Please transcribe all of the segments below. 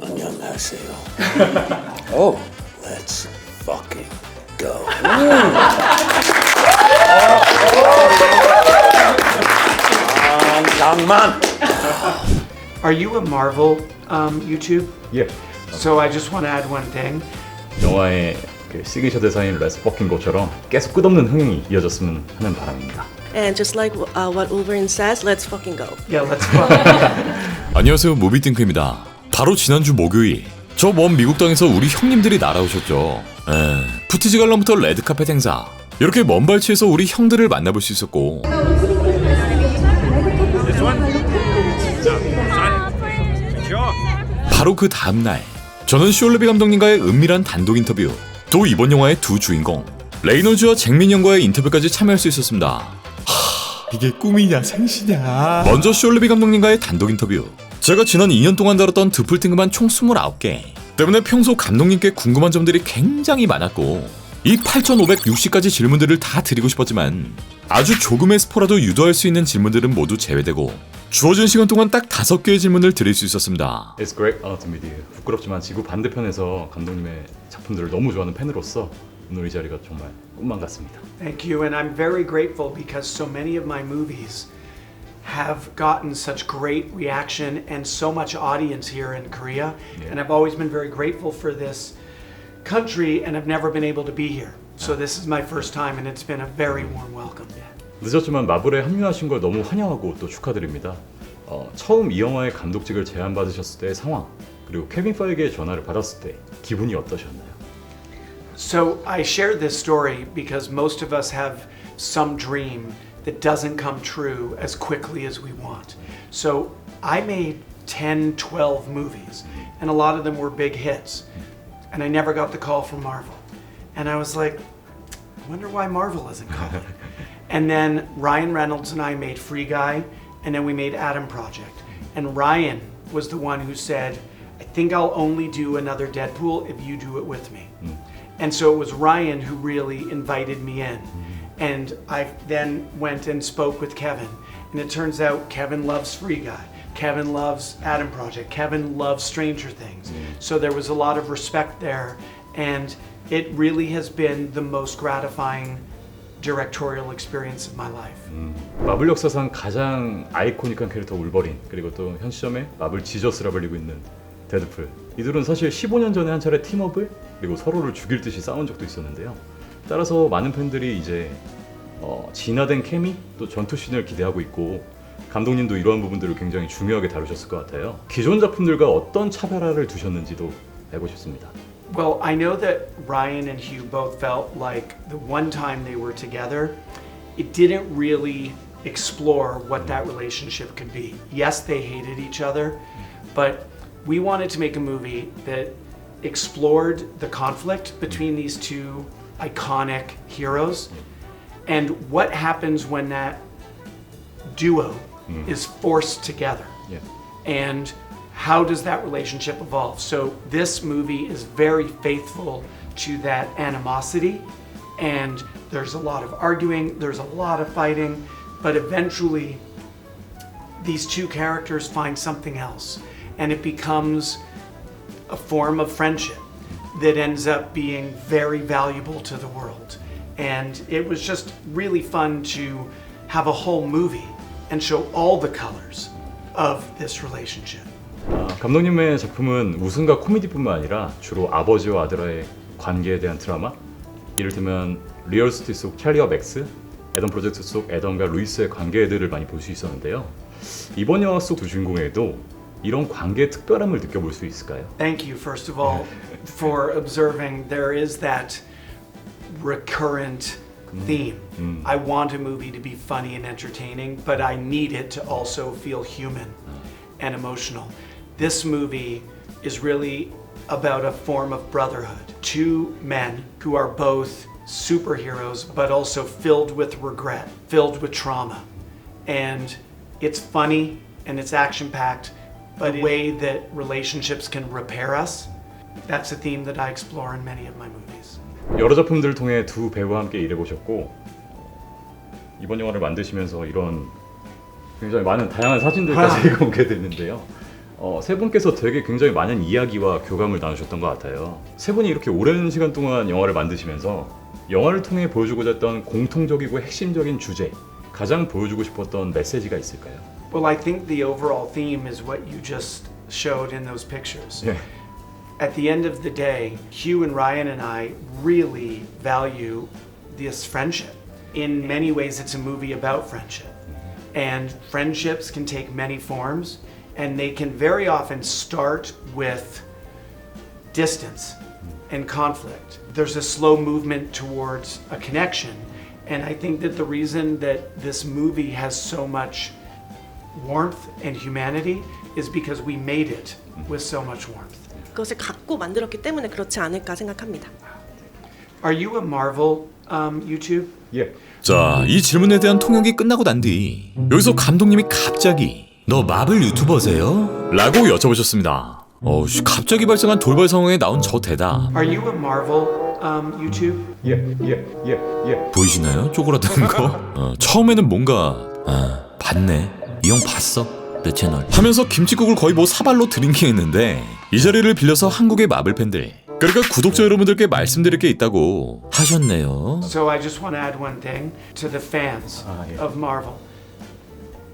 안녕하세요. Oh, let's fucking go. 낭만. Are you a Marvel YouTube? 예. So I just want to add one thing. 영화의 그 시그니처 대사인 Let's Fucking Go처럼 계속 끝없는 흥행이 이어졌으면 하는 바람입니다. And just like what Wolverine says, let's fucking go. Yeah, let's fuck. 안녕하세요, 모비띵크입니다. 바로 지난주 목요일 저 먼 미국 땅에서 우리 형님들이 날아오셨죠. 푸티지 관람부터 레드카펫 행사, 이렇게 먼 발치에서 우리 형들을 만나볼 수 있었고, 바로 그 다음날 저는 쇼얼레비 감독님과의 은밀한 단독 인터뷰, 또 이번 영화의 두 주인공 레이놀즈와 잭민 형과의 인터뷰까지 참여할 수 있었습니다. 이게 꿈이냐 생시냐. 먼저 쇼얼레비 감독님과의 단독 인터뷰. 제가 지난 2년 동안 다뤘던 드플팅그만 총 29개 때문에 평소 감독님께 궁금한 점들이 굉장히 많았고, 이 8,560가지 질문들을 다 드리고 싶었지만 아주 조금의 스포라도 유도할 수 있는 질문들은 모두 제외되고 주어진 시간 동안 딱 5개의 질문을 드릴 수 있었습니다. It's great to meet you. 부끄럽지만 지구 반대편에서 감독님의 작품들을 너무 좋아하는 팬으로서 오늘 이 자리가 정말 꿈만 같습니다. Thank you, and I'm very grateful because so many of my movies have gotten such great reaction and so much audience here in Korea. Yeah. And I've always been very grateful for this country, and I've never been able to be here. So this is my first time, and it's been a very warm welcome. 늦었지만 마블에 합류하신 걸 너무 환영하고 또 축하드립니다. 처음 이 영화의 감독직을 제안받으셨을 때의 상황, 그리고 케빈 파이기의 전화를 받았을 때 기분이 어떠셨나요? So I share this story because most of us have some dream that doesn't come true as quickly as we want. So I made 10, 12 movies, and a lot of them were big hits. And I never got the call from Marvel. And I was like, I wonder why Marvel isn't calling. And then Ryan Reynolds and I made Free Guy, and then we made Adam Project. And Ryan was the one who said, I think I'll only do another Deadpool if you do it with me. And so it was Ryan who really invited me in. And I then went and spoke with Kevin. And it turns out Kevin loves Free Guy. Kevin loves Adam Project. Kevin loves Stranger Things. So there was a lot of respect there. And it really has been the most gratifying directorial experience of my life. 마블 역사상 가장 아이코닉한 캐릭터 울버린, 그리고 또 현 시점에 마블 지저스라 불리고 있는 데드풀, 이들은 사실 15년 전에 한 차례 팀업을, 그리고 서로를 죽일 듯이 싸운 적도 있었는데요. 따라서 많은 팬들이 이제 진화된 케미, 또 전투씬을 기대하고 있고, 감독님도 이러한 부분들을 굉장히 중요하게 다루셨을 것 같아요. 기존 작품들과 어떤 차별화를 두셨는지도 알고 싶습니다. Well, I know that Ryan and Hugh both felt like the one time they were together, it didn't really explore what that relationship could be. Yes, they hated each other, but we wanted to make a movie that explored the conflict between these two iconic heroes and what happens when that duo is forced together. Yeah. And how does that relationship evolve? So this movie is very faithful to that animosity, and there's a lot of arguing, there's a lot of fighting, but eventually these two characters find something else, and it becomes a form of friendship that ends up being very valuable to the world. And it was just really fun to have a whole movie and show all the colors of this relationship. 감독님의 작품은 웃음과 코미디뿐만 아니라 주로 아버지와 아들의 관계에 대한 드라마, 이를테면 리얼스티 속 찰리와 맥스, 애덤 프로젝트 속 애덤과 루이스의 관계들을 많이 볼 수 있었는데요. 이번 영화 속 두 주인공에도 이런 관계의 특별함을 느껴볼 수 있을까요? Thank you, first of all, for observing there is that recurrent theme. I want a movie to be funny and entertaining, but I need it to also feel human and emotional. This movie is really about a form of brotherhood. Two men who are both superheroes, but also filled with regret, filled with trauma. And it's funny and it's action-packed, but the way that relationships can repair us, that's a theme that I explore in many of my movies. 여러 작품들을 통해 두 배우와 함께 일해보셨고, 이번 영화를 만드시면서 이런 굉장히 많은 다양한 사진들까지 공개됐는데요. 세 분께서 되게 굉장히 많은 이야기와 교감을 나누셨던 것 같아요. 세 분이 이렇게 오랜 시간 동안 영화를 만드시면서 영화를 통해 보여주고자 했던 공통적이고 핵심적인 주제, 가장 보여주고 싶었던 메시지가 있을까요? Well, I think the overall theme is what you just showed in those pictures. 예. At the end of the day, Hugh and Ryan and I really value this friendship. In many ways, it's a movie about friendship. And friendships can take many forms, and they can very often start with distance and conflict. There's a slow movement towards a connection. And I think that the reason that this movie has so much warmth and humanity is because we made it with so much warmth. 그것을 갖고 만들었기 때문에 그렇지 않을까 생각합니다. Are you a Marvel YouTube? 예. 자, 이 질문에 대한 통역이 끝나고 난 뒤 여기서 감독님이 갑자기 너 마블 유튜버세요? 라고 여쭤보셨습니다. 갑자기 발생한 돌발 상황에 나온 저 대답 Are you a Marvel YouTube? 예. 보이시나요? 쪼그라드는 거? 처음에는 뭔가 봤네 이 형 봤어? 내 채널 하면서 김칫국을 거의 뭐 사발로 드링킹했는데 이 자리를 빌려서 한국의 마블 팬들 그러니까 구독자 여러분들께 말씀드릴 게 있다고 하셨네요. So I just want to add one thing to the fans of Marvel.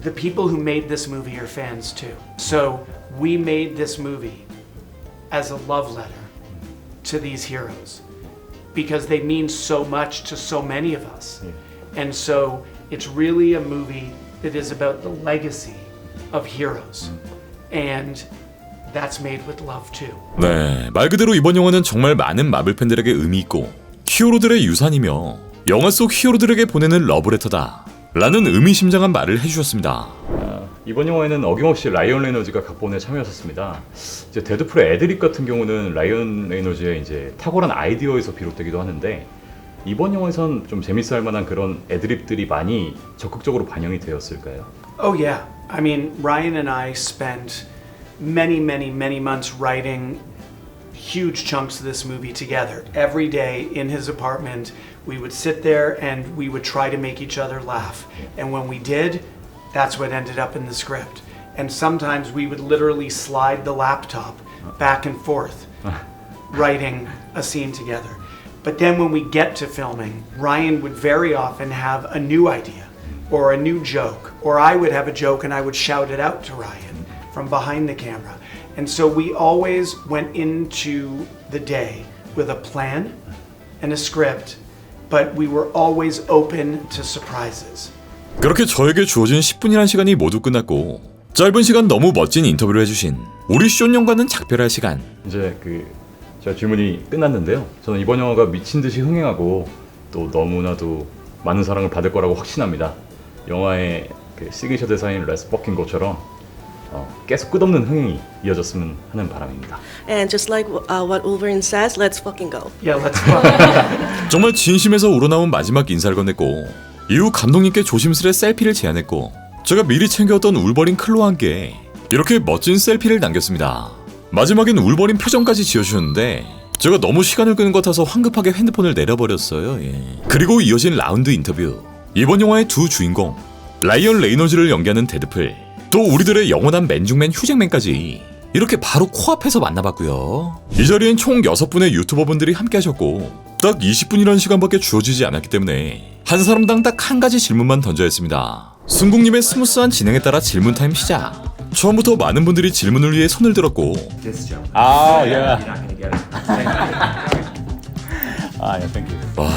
The people who made this movie are fans too. So we made this movie as a love letter to these heroes because they mean so much to so many of us. And so it's really a movie that is about the legacy of heroes. And that's made with love too. 네, 말 그대로 이번 영화는 정말 많은 마블 팬들에게 의미 있고 히어로들의 유산이며 영화 속 히어로들에게 보내는 러브레터다 라는 의미심장한 말을 해주셨습니다. 이번 영화에는 어김없이 라이언 레이너즈가 각본에 참여하셨습니다. 이제 데드풀의 애드립 같은 경우는 라이언 레이너즈의 이제 탁월한 아이디어에서 비롯되기도 하는데 이번 영화에선 좀 재밌어 할 만한 그런 애드립들이 많이 적극적으로 반영이 되었을까요? Oh yeah. I mean, Ryan and I spent many months writing huge chunks of this movie together. Every day in his apartment, we would sit there and we would try to make each other laugh. And when we did, that's what ended up in the script. And sometimes we would literally slide the laptop back and forth, writing a scene together. But then when we get to filming, Ryan would very often have a new idea or a new joke, or I would have a joke and I would shout it out to Ryan from behind the camera. And so we always went into the day with a plan and a script, but we were always open to surprises. 그렇게 저에게 주어진 10분이라는 시간이 모두 끝났고 짧은 시간 너무 멋진 인터뷰를 해주신 우리 쇼년과는 작별할 시간. 이제 제가 질문이 끝났는데요. 저는 이번 영화가 미친 듯이 흥행하고 또 너무나도 많은 사랑을 받을 거라고 확신합니다. 영화의 시그니처 대사인 Let's Fucking Go처럼 계속 끝없는 흥행이 이어졌으면 하는 바람입니다. And just like what Wolverine says, let's fucking go. Yeah, let's go. 정말 진심에서 우러나온 마지막 인사를 건넸고 이후 감독님께 조심스레 셀피를 제안했고 제가 미리 챙겨왔던 울버린 클로와 함께 이렇게 멋진 셀피를 남겼습니다. 마지막엔 울버린 표정까지 지어주셨는데 제가 너무 시간을 끄는 것 같아서 황급하게 핸드폰을 내려버렸어요. 그리고 이어진 라운드 인터뷰. 이번 영화의 두 주인공 라이언 레이너즈를 연기하는 데드풀 또 우리들의 영원한 맨중맨 휴잭맨까지 이렇게 바로 코앞에서 만나봤고요. 이 자리엔 총 6분의 유튜버분들이 함께 하셨고 딱 20분이라는 시간밖에 주어지지 않았기 때문에 한 사람당 딱 한 가지 질문만 던져야 했습니다. 승국님의 스무스한 진행에 따라 질문 타임 시작. 처음부터 많은 분들이 질문을 위해 손을 들었고 와,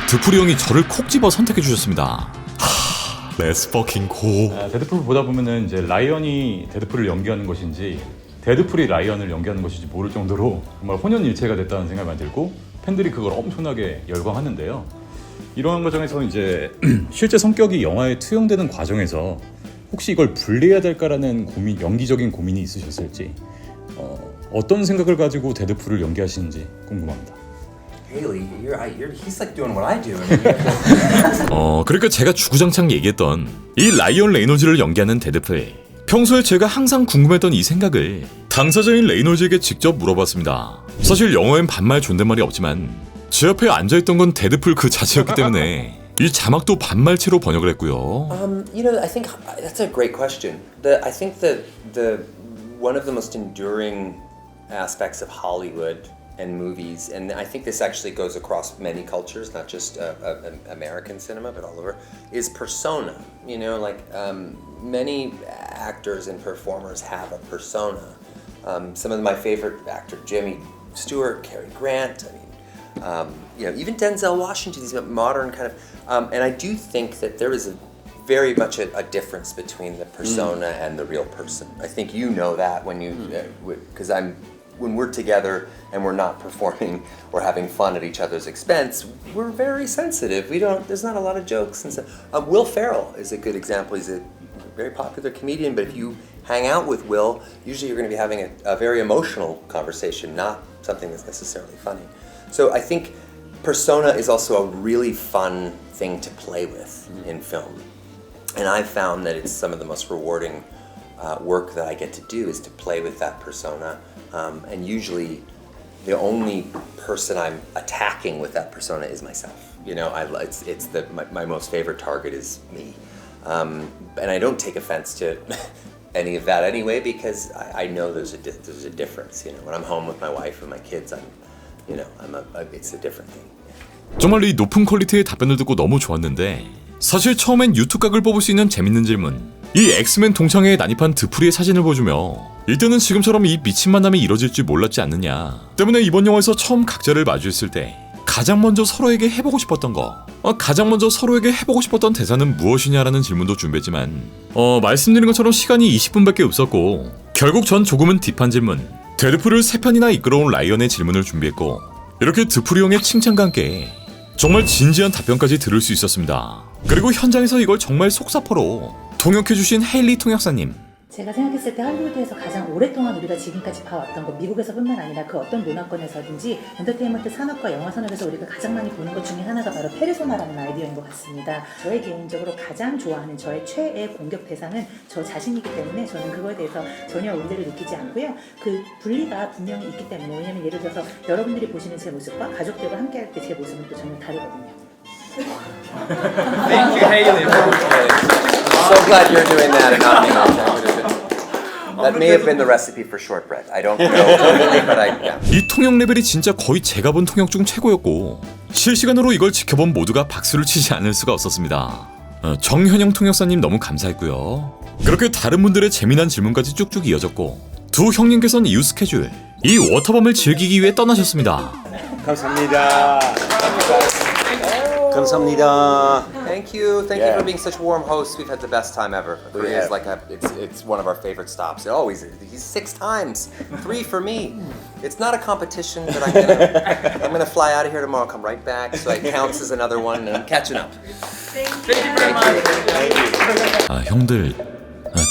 드풀이 형이 저를 콕 집어 선택해 주셨습니다. Let's fucking go. 데드풀 보다 보면은 이제 라이언이 데드풀을 연기하는 것인지 데드풀이 라이언을 연기하는 것인지 모를 정도로 정말 혼연일체가 됐다는 생각이 많이 들고 팬들이 그걸 엄청나게 열광하는데요. 이러한 과정에서 이제 실제 성격이 영화에 투영되는 과정에서 혹시 이걸 분리해야 될까라는 고민, 연기적인 고민이 있으셨을지 어떤 생각을 가지고 데드풀을 연기하시는지 궁금합니다. Haley, he's like doing what I do. 그러니까 제가 주구장창 얘기했던 이 라이언 레이노즈를 연기하는 데드풀. 평소에 제가 항상 궁금했던 이 생각을 당사자인 레이노즈에게 직접 물어봤습니다. 사실 영어엔 반말 존댓말이 없지만 제 옆에 앉아있던 건 데드풀 그 자체였기 때문에 이 자막도 반말체로 번역을 했고요. I think that's a great question. I think the one of the most enduring aspects of Hollywood and movies, and I think this actually goes across many cultures, not just American cinema, but all over, is persona. You know, like many actors and performers have a persona. Some of my favorite actors, Jimmy Stewart, Cary Grant, I mean, you know, even Denzel Washington, these modern kind of, and I do think that there is very much a difference between the persona and the real person. I think you know that when you, because when we're together and we're not performing or having fun at each other's expense, we're very sensitive. There's not a lot of jokes and stuff. Will Ferrell is a good example. He's a very popular comedian, but if you hang out with Will, usually you're going to be having a very emotional conversation, not something that's necessarily funny. So I think persona is also a really fun thing to play with in film. And I've found that it's some of the most rewarding work that I get to do is to play with that persona. And usually the only person I'm attacking with that persona is myself. You know, my most favorite target is me. And I don't take offense to any of that anyway, because I know there's a difference. You know, when I'm home with my wife and my kids, it's a different thing. 정말 이 높은 퀄리티의 답변을 듣고 너무 좋았는데 사실 처음엔 유튜각을 뽑을 수 있는 재밌는 질문, 이 엑스맨 동창회에 난입한 드프리의 사진을 보여주며 이때는 지금처럼 이 미친 만남이 이뤄질지 몰랐지 않느냐 때문에 이번 영화에서 처음 각자를 마주했을 때 가장 먼저 서로에게 해보고 싶었던 가장 먼저 서로에게 해보고 싶었던 대사는 무엇이냐라는 질문도 준비했지만 말씀드린 것처럼 시간이 20분밖에 없었고 결국 전 조금은 딥한 질문, 데드풀을 3편이나 이끌어온 라이언의 질문을 준비했고 이렇게 드프리 형의 칭찬과 함께 정말 진지한 답변까지 들을 수 있었습니다. 그리고 현장에서 이걸 정말 속사포로 통역해주신 헤일리 통역사님, 제가 생각했을 때 할리우드에서 가장 오랫동안 우리가 지금까지 봐왔던 것, 미국에서뿐만 아니라 그 어떤 문화권에서든지 엔터테인먼트 산업과 영화 산업에서 우리가 가장 많이 보는 것 중에 하나가 바로 페르소나라는 아이디어인 것 같습니다. 저의 개인적으로 가장 좋아하는 저의 최애 공격 대상은 저 자신이기 때문에 저는 그거에 대해서 전혀 문제를 느끼지 않고요. 그 분리가 분명히 있기 때문에, 왜냐면 예를 들어서 여러분들이 보시는 제 모습과 가족들과 함께 할 때 제 모습은 또 전혀 다르거든요. Thank you, Haley. So glad you're doing that and not me. That may have been the recipe for shortbread. I don't know totally, but yeah. 이 통역 레벨이 진짜 거의 제가 본 통역 중 최고였고 실시간으로 이걸 지켜본 모두가 박수를 치지 않을 수가 없었습니다. 정현영 통역사님 너무 감사했고요. 그렇게 다른 분들의 재미난 질문까지 쭉쭉 이어졌고 두 형님께서는 이후 스케줄, 이 워터밤을 즐기기 위해 떠나셨습니다. 감사합니다. 감사합니다. Thank you for being such warm hosts. We've had the best time ever. Korea is like it's one of our favorite stops. He's 6 times, 3 for me. It's not a competition, but I'm gonna fly out of here tomorrow. Come right back, so it counts as another one, and I'm catching up. Thank you very much. 형들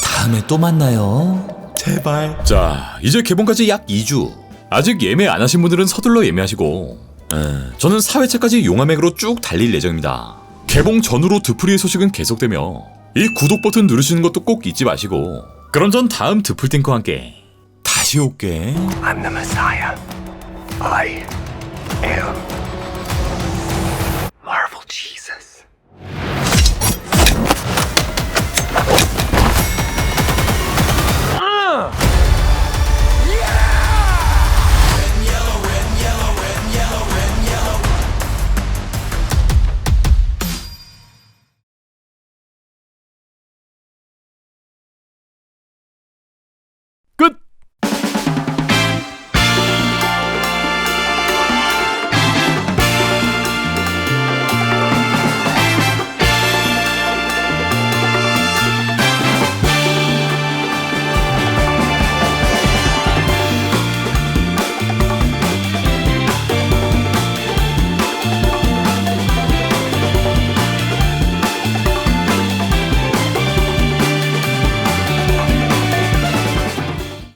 다음에 또 만나요. 제발. 자, 이제 개봉까지 약 2주. 아직 예매 안 하신 분들은 서둘러 예매하시고 저는 4회차까지 용화맥으로 쭉 달릴 예정입니다. 개봉 전후로 드프리의 소식은 계속되며 이 구독 버튼 누르시는 것도 꼭 잊지 마시고 그럼 전 다음 드풀팅크와 함께 다시 올게. I'm the Messiah. I am